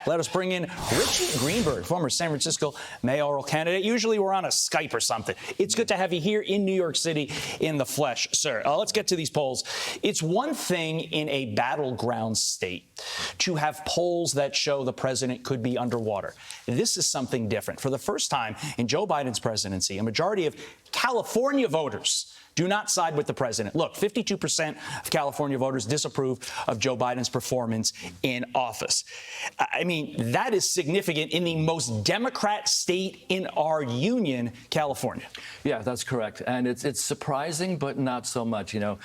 Let us bring in Richie Greenberg, former San Francisco mayoral candidate. Usually we're on a Skype or something. It's good to have you here in New York City in the flesh, sir. Let's get to these polls. It's one thing in a battleground state to have polls that show the president could be underwater. This is something different. For the first time in Joe Biden's presidency, a majority of California voters do not side with the president. Look, 52% of California voters disapprove of Joe Biden's performance in office. I mean, that is significant in the most Democrat state in our union, California. Yeah, that's correct. And it's surprising, but not so much, you know,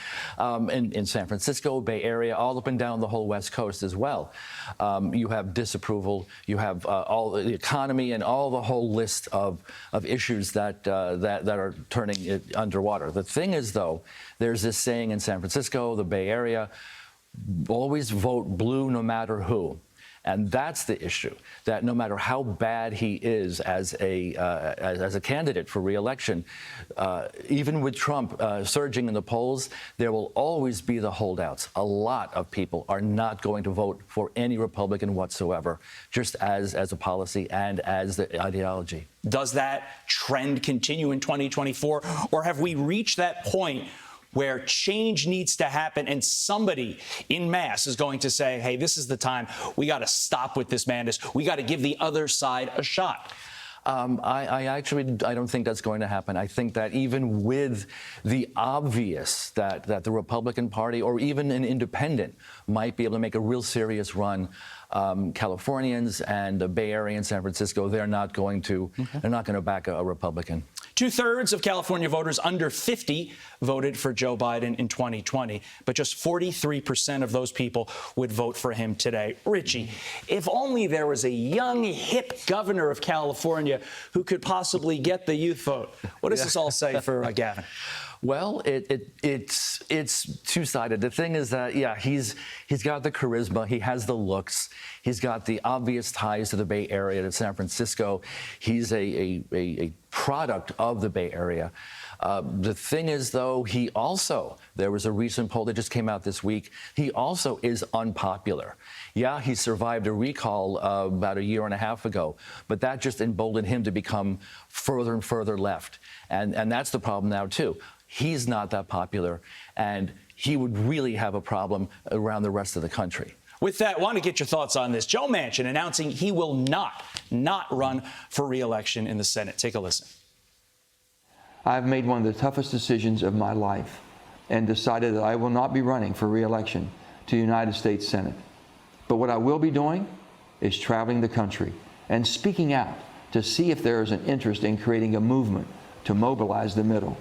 in San Francisco, Bay Area, all up and down the whole West Coast as well. You have disapproval, you have all the economy and all the whole list of issues that are turning it underwater. The thing is, though, there's this saying in San Francisco, the Bay Area, always vote blue no matter who. And that's the issue, that no matter how bad he is as a candidate for re-election, even with Trump surging in the polls, there will always be the holdouts. A lot of people are not going to vote for any Republican whatsoever, just as a policy and as the ideology. Does that trend continue in 2024, or have we reached that point where change needs to happen and somebody in mass is going to say, hey, this is the time, we got to stop with this madness, we got to give the other side a shot? I don't think that's going to happen. I think that even with the obvious that the Republican Party or even an independent might be able to make a real serious run, Californians and the Bay Area and San Francisco, they're not going to back a Republican. 2/3 of California voters under 50 voted for Joe Biden in 2020, but just 43% of those people would vote for him today. Richie, if only there was a young, hip governor of California who could possibly get the youth vote. What does this all say for Gavin? Well, it's two-sided. The thing is that, yeah, he's got the charisma, he has the looks, he's got the obvious ties to the Bay Area, to San Francisco. He's a product of the Bay Area. The thing is, though, there was a recent poll that just came out this week, he also is unpopular. Yeah, he survived a recall about a year and a half ago, but that just emboldened him to become further and further left. And that's the problem now, too. He's not that popular, and he would really have a problem around the rest of the country. With that, I want to get your thoughts on this. Joe Manchin announcing he will not run for re-election in the Senate. Take a listen. I've made one of the toughest decisions of my life and decided that I will not be running for re-election to the United States Senate. But what I will be doing is traveling the country and speaking out to see if there is an interest in creating a movement to mobilize the middle.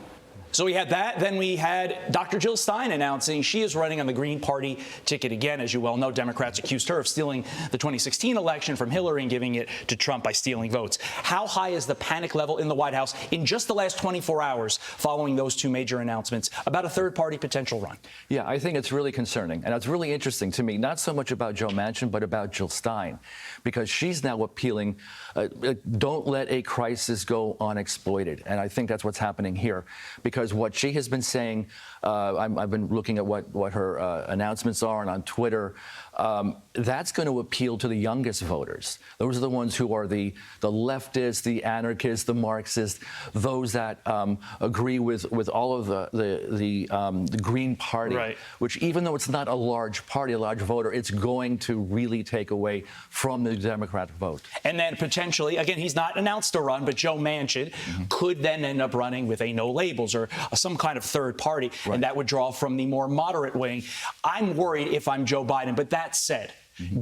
So we had that. Then we had Dr. Jill Stein announcing she is running on the Green Party ticket again. As you well know, Democrats accused her of stealing the 2016 election from Hillary and giving it to Trump by stealing votes. How high is the panic level in the White House in just the last 24 hours following those two major announcements about a third-party potential run? Yeah, I think it's really concerning. And it's really interesting to me, not so much about Joe Manchin, but about Jill Stein, because she's now appealing, don't let a crisis go unexploited. And I think that's what's happening here, because what she has been saying, I've been looking at what her announcements are and on Twitter, that's going to appeal to the youngest voters. Those are the ones who are the leftists, the anarchists, the Marxists, those that agree with all of the Green Party, right, which even though it's not a large party, a large voter, it's going to really take away from the Democratic vote. And then potentially, again, he's not announced a run, but Joe Manchin could then end up running with a no labels or some kind of third party, right, and that would draw from the more moderate wing. I'm worried if I'm Joe Biden. But that said,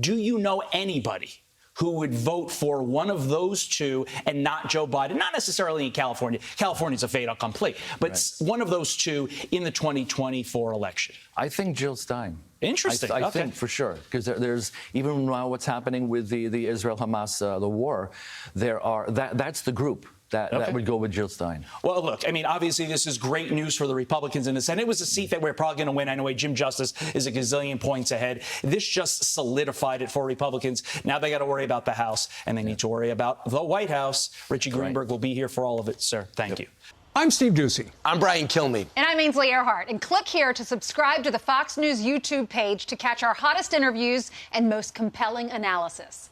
do you know anybody who would vote for one of those two and not Joe Biden? Not necessarily in California. California's a fait accompli, but right, one of those two in the 2024 election. I think Jill Stein. Interesting. I think for sure, because there's even now what's happening with the Israel-Hamas, the war. That's the group that would go with Jill Stein. Well, look, I mean, obviously this is great news for the Republicans in the Senate. It was a seat that we're probably going to win anyway. Jim Justice is a gazillion points ahead. This just solidified it for Republicans. Now they got to worry about the House, and they need to worry about the White House. Richie Greenberg will be here for all of it, sir. Thank you. I'm Steve Ducey. I'm Brian Kilmeade. And I'm Ainsley Earhart. And click here to subscribe to the Fox News YouTube page to catch our hottest interviews and most compelling analysis.